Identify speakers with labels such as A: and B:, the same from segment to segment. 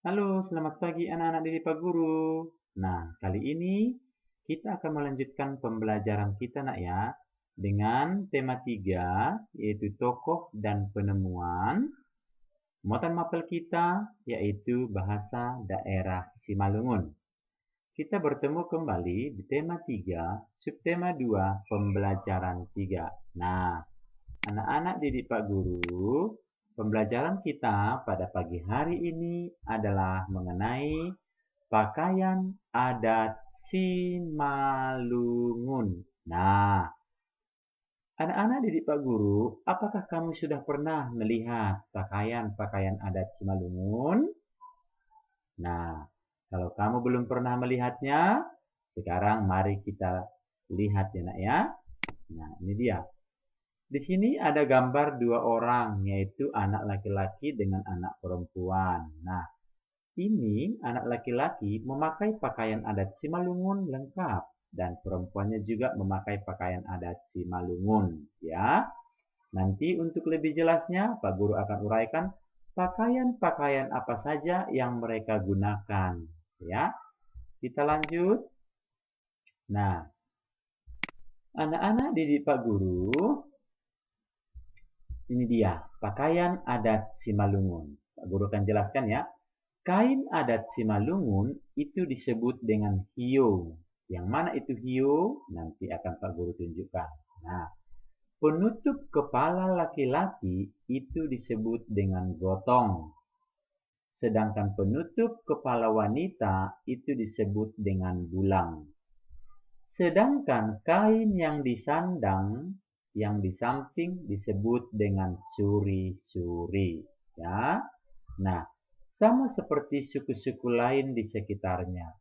A: Halo, selamat pagi anak-anak didik Pak Guru. Nah, kali ini kita akan melanjutkan pembelajaran kita nak ya dengan tema 3 yaitu tokoh dan penemuan. Muatan mapel kita yaitu bahasa daerah Simalungun. Kita bertemu kembali di tema 3, subtema 2, pembelajaran 3. Nah, anak-anak didik Pak Guru, pembelajaran kita pada pagi hari ini adalah mengenai pakaian adat Simalungun. Nah, anak-anak didik Pak Guru, apakah kamu sudah pernah melihat pakaian-pakaian adat Simalungun? Nah, kalau kamu belum pernah melihatnya, sekarang mari kita lihat ya nak ya. Nah, ini dia. Di sini ada gambar dua orang, yaitu anak laki-laki dengan anak perempuan. Nah, ini anak laki-laki memakai pakaian adat Simalungun lengkap dan perempuannya juga memakai pakaian adat Simalungun, ya. Nanti untuk lebih jelasnya, Pak Guru akan uraikan pakaian-pakaian apa saja yang mereka gunakan, ya. Kita lanjut. Nah, anak-anak didik Pak Guru, ini dia pakaian adat Simalungun. Pak Guru akan jelaskan ya. Kain adat Simalungun itu disebut dengan hiyo. Yang mana itu hiyo? Nanti akan Pak Guru tunjukkan. Nah, penutup kepala laki-laki itu disebut dengan gotong. Sedangkan penutup kepala wanita itu disebut dengan bulang. Sedangkan kain yang disandang, yang di samping disebut dengan suri-suri. Ya. Nah, sama seperti suku-suku lain di sekitarnya.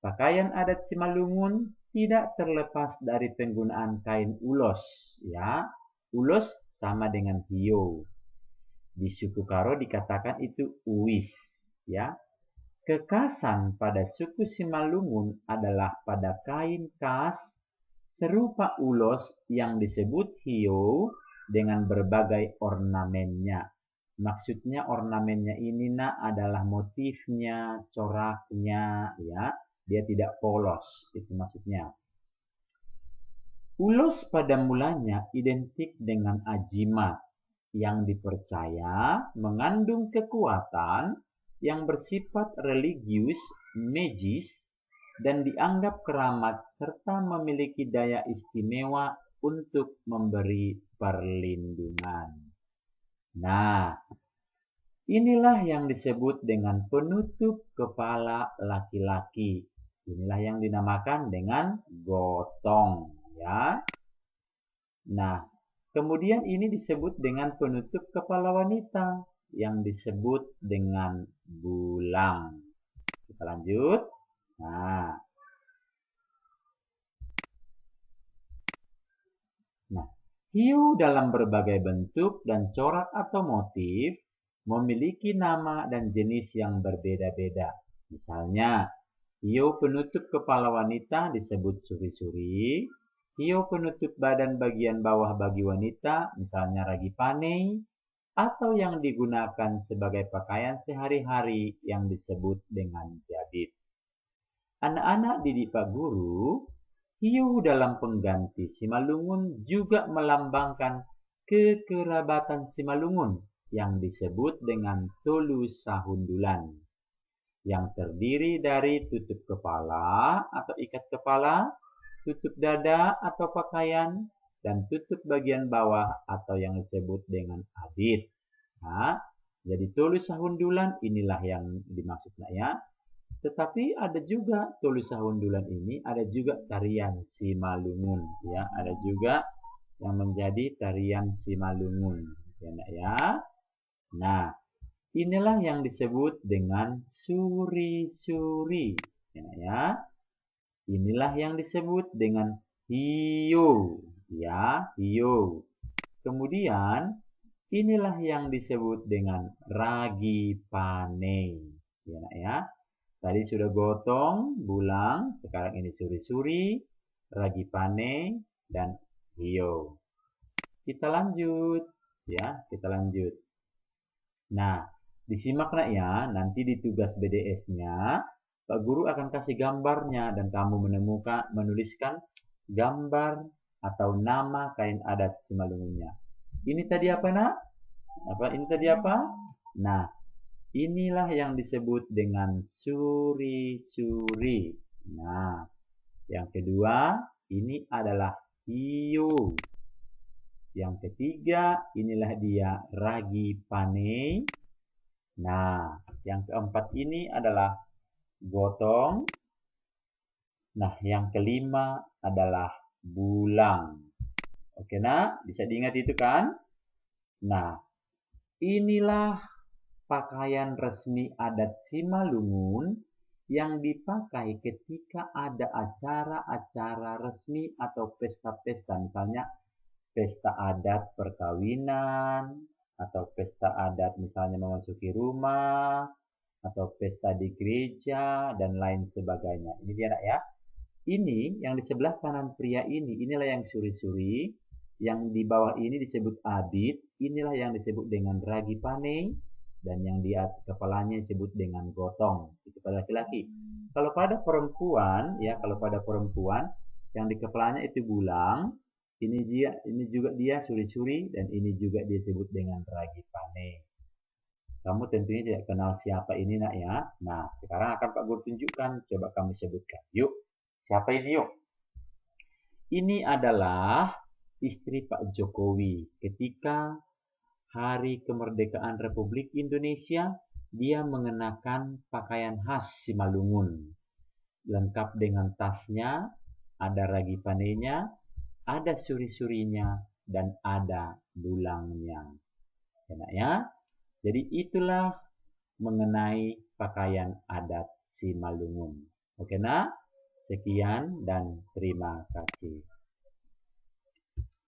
A: Pakaian adat Simalungun tidak terlepas dari penggunaan kain ulos, ya. Ulos sama dengan hiyo. Di suku Karo dikatakan itu uis, ya. Kekhasan pada suku Simalungun adalah pada kain khas serupa ulos yang disebut hiyo dengan berbagai ornamennya. Maksudnya ornamennya ini nak adalah motifnya, coraknya, ya. Dia tidak polos, itu maksudnya. Ulos pada mulanya identik dengan ajimat yang dipercaya mengandung kekuatan yang bersifat religius, magis, dan dianggap keramat serta memiliki daya istimewa untuk memberi perlindungan. Nah, inilah yang disebut dengan penutup kepala laki-laki. Inilah yang dinamakan dengan gotong, ya. Nah, kemudian ini disebut dengan penutup kepala wanita yang disebut dengan bulang. Kita lanjut. Nah, hiu dalam berbagai bentuk dan corak atau motif memiliki nama dan jenis yang berbeda-beda. Misalnya, hiu penutup kepala wanita disebut suri-suri, hiu penutup badan bagian bawah bagi wanita, misalnya ragi panei, atau yang digunakan sebagai pakaian sehari-hari yang disebut dengan jabit. Anak-anak didik Pak Guru, hiu dalam pengganti Simalungun juga melambangkan kekerabatan Simalungun yang disebut dengan tolu sahundulan, yang terdiri dari tutup kepala atau ikat kepala, tutup dada atau pakaian, dan tutup bagian bawah atau yang disebut dengan adit. Nah, jadi tolu sahundulan inilah yang dimaksudnya ya. Tetapi ada juga tolu sahundulan ini, ada juga tarian Simalungun, ya, ada juga yang menjadi tarian Simalungun, ya, nak, ya. Nah, inilah yang disebut dengan suri-suri, ya, nak, ya. Inilah yang disebut dengan hiyo, ya, hiyo. Kemudian inilah yang disebut dengan ragi panei, ya, nak, ya. Tadi sudah gotong, bulang, sekarang ini suri-suri, ragi panei, dan hiyo. Kita lanjut, ya, kita lanjut. Nah, Disimak nak ya, nanti di tugas BDS-nya, Pak Guru akan kasih gambarnya dan kamu menuliskan gambar atau nama kain adat Simalungunnya. Ini tadi apa nak? Ini tadi apa? Nah, inilah yang disebut dengan suri-suri. Nah, yang kedua, ini adalah hiu. Yang ketiga, inilah dia ragi pane. Nah, yang keempat ini adalah gotong. Nah, yang kelima adalah bulang. Oke, nak? Bisa diingat itu kan? Nah, inilah pakaian resmi adat Simalungun yang dipakai ketika ada acara-acara resmi atau pesta-pesta. Misalnya pesta adat perkawinan, atau pesta adat misalnya memasuki rumah, atau pesta di gereja, dan lain sebagainya. Ini dia nak ya. Ini yang di sebelah kanan pria ini, inilah yang suri-suri. Yang di bawah ini disebut abit, inilah yang disebut dengan ragi pane, dan yang di kepalanya disebut dengan gotong. Itu pada laki-laki. Kalau pada perempuan, ya, kalau pada perempuan yang di kepalanya itu bulang, ini juga dia suri-suri, dan ini juga disebut dengan ragi pane. Kamu tentunya tidak kenal siapa ini nak ya. Nah, sekarang akan Pak Guru tunjukkan. Coba kamu sebutkan. Yuk, siapa ini yuk? Ini adalah istri Pak Jokowi ketika Hari Kemerdekaan Republik Indonesia. Dia mengenakan pakaian khas Simalungun. Lengkap dengan tasnya, ada ragi panenya, ada suri-surinya, dan ada bulangnya. Enak ya? Jadi itulah mengenai pakaian adat Simalungun. Oke nak? Sekian dan terima kasih.